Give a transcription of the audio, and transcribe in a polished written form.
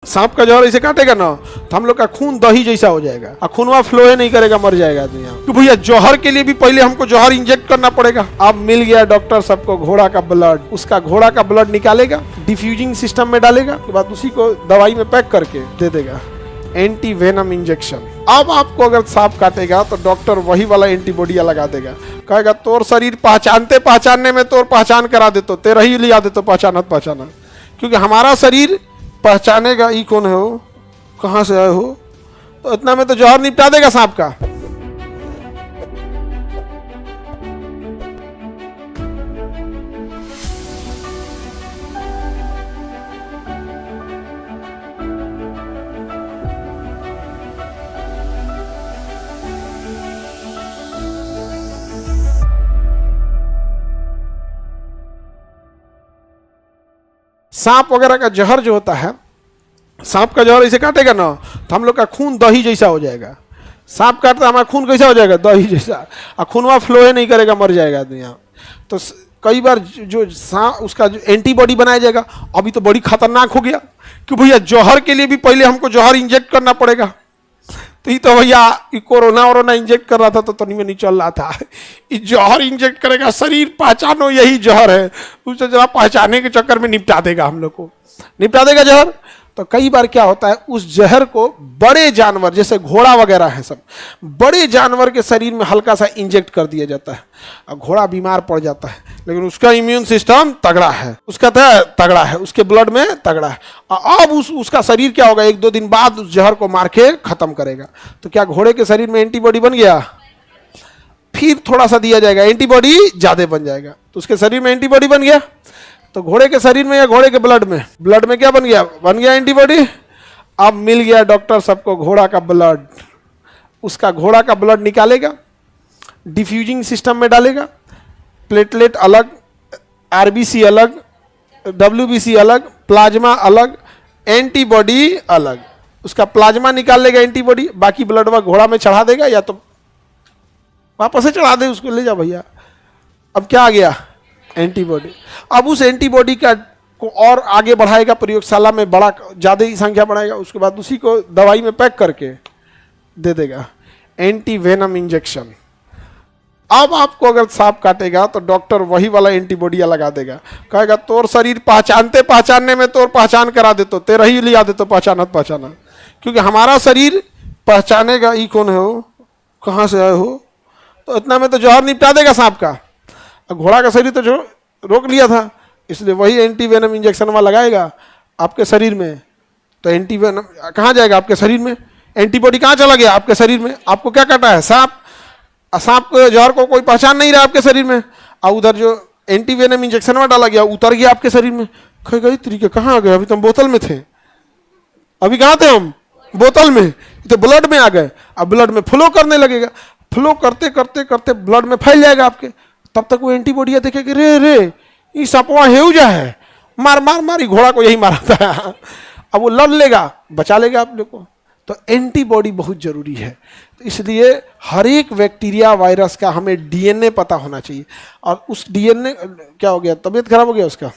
सांप का जहर ऐसे काटेगा ना तो हम लोग का खून दही जैसा हो जाएगा और खूनवा फ्लो ही नहीं करेगा, मर जाएगा आदमी। तो भैया जहर के लिए भी पहले हमको जहर इंजेक्ट करना पड़ेगा। अब मिल गया डॉक्टर सबको घोड़ा का ब्लड, उसका घोड़ा का ब्लड निकालेगा, डिफ्यूजिंग सिस्टम में डालेगा, उसके बाद उसी को दवाई में पैक करके दे देगा, एंटी वेनम इंजेक्शन। अब आपको अगर सांप काटेगा तो डॉक्टर वही वाला एंटीबॉडी लगा देगा, कहेगा तोर शरीर पहचानते पहचानने में तोर पहचान करा देतो, तेरा ही लिया देतो पहचानत पहचाना, क्योंकि हमारा शरीर पहचानेगा ई कौन है हो, कहाँ से आए हो, तो इतना में तो जहर निपटा देगा सांप का। सांप वगैरह का जहर जो होता है, सांप का जहर ऐसे काटेगा ना तो हम लोग का खून दही जैसा हो जाएगा। सांप काटता हमारा खून कैसा हो जाएगा, दही जैसा, और खूनवा फ्लो ही नहीं करेगा, मर जाएगा आदमी। तो कई बार जो उसका जो एंटीबॉडी बनाया जाएगा, अभी तो बड़ी खतरनाक हो गया कि भैया जहर के लिए भी पहले हमको जहर इंजेक्ट करना पड़ेगा। तो ये तो भैया कोरोना इंजेक्ट कर रहा था तो तनी में नहीं चल रहा था, ये जहर इंजेक्ट करेगा, शरीर पहचानो यही जहर है, उसे जरा पहचाने के चक्कर में निपटा देगा, हम लोग को निपटा देगा जहर। तो कई बार क्या होता है, उस जहर को बड़े जानवर जैसे घोड़ा वगैरह है, सब बड़े जानवर के शरीर में हल्का सा इंजेक्ट कर दिया जाता है और घोड़ा बीमार पड़ जाता है, लेकिन उसका इम्यून सिस्टम तगड़ा है, उसका तगड़ा है, उसके ब्लड में तगड़ा है। अब उसका शरीर क्या होगा, एक दो दिन बाद उस जहर को मार के खत्म करेगा। तो क्या घोड़े के शरीर में एंटीबॉडी बन गया, फिर थोड़ा सा दिया जाएगा, एंटीबॉडी ज्यादा बन जाएगा, तो उसके शरीर में एंटीबॉडी बन गया। तो घोड़े के शरीर में या घोड़े के ब्लड में क्या बन गया एंटीबॉडी। अब मिल गया डॉक्टर सबको घोड़ा का ब्लड, उसका घोड़ा का ब्लड निकालेगा, डिफ्यूजिंग सिस्टम में डालेगा, प्लेटलेट अलग, आरबीसी अलग, डब्ल्यूबीसी अलग, प्लाज्मा अलग, एंटीबॉडी अलग। उसका प्लाज्मा निकाल लेगा एंटीबॉडी, बाकी ब्लड वह घोड़ा में चढ़ा देगा, या तो वापस से चढ़ा दे, उसको ले जा भैया। अब क्या आ गया, एंटीबॉडी। अब उस एंटीबॉडी का को और आगे बढ़ाएगा, प्रयोगशाला में बड़ा ज़्यादा ही संख्या बढ़ाएगा, उसके बाद उसी को दवाई में पैक करके दे देगा, एंटी वेनम इंजेक्शन। अब आपको अगर सांप काटेगा तो डॉक्टर वही वाला एंटीबॉडी लगा देगा, कहेगा तोर शरीर पहचानते पहचानने में तोर पहचान करा देतो, तेरा ही लिया देतो पहचानत पहचाना, क्योंकि हमारा शरीर पहचानेगा ई कौन है हो, कहाँ से आए हो, तो इतना में तो जहर निपटा देगा सांप का। घोड़ा का शरीर तो जो रोक लिया था, इसलिए वही एंटी वेनम इंजेक्शन वहाँ लगाएगा आपके शरीर में। तो एंटी वेनम कहाँ जाएगा, आपके शरीर में। एंटीबॉडी कहाँ चला गया, आपके शरीर में। आपको क्या काटा है, सांप। सांप को जहर को कोई पहचान नहीं रहा आपके शरीर में, और उधर जो एंटी वेनम इंजेक्शन वहाँ डाला गया उतर गया आपके शरीर में। कह गई तरीके कहाँ आ गए, अभी तो हम बोतल में थे, अभी कहाँ थे हम, बोतल में, तो ब्लड में आ गए। अब ब्लड में फ्लो करने लगेगा, फ्लो करते करते करते ब्लड में फैल जाएगा आपके। तब तक वो एंटीबॉडी देखेगी, रे ये सपवा हेउजा है, मार मार मार, घोड़ा को यही मारा था। अब वो लड़ लेगा, बचा लेगा आप लोग को। तो एंटीबॉडी बहुत जरूरी है। तो इसलिए हर एक बैक्टीरिया वायरस का हमें डीएनए पता होना चाहिए। और उस डीएनए क्या हो गया, तबीयत खराब हो गया उसका,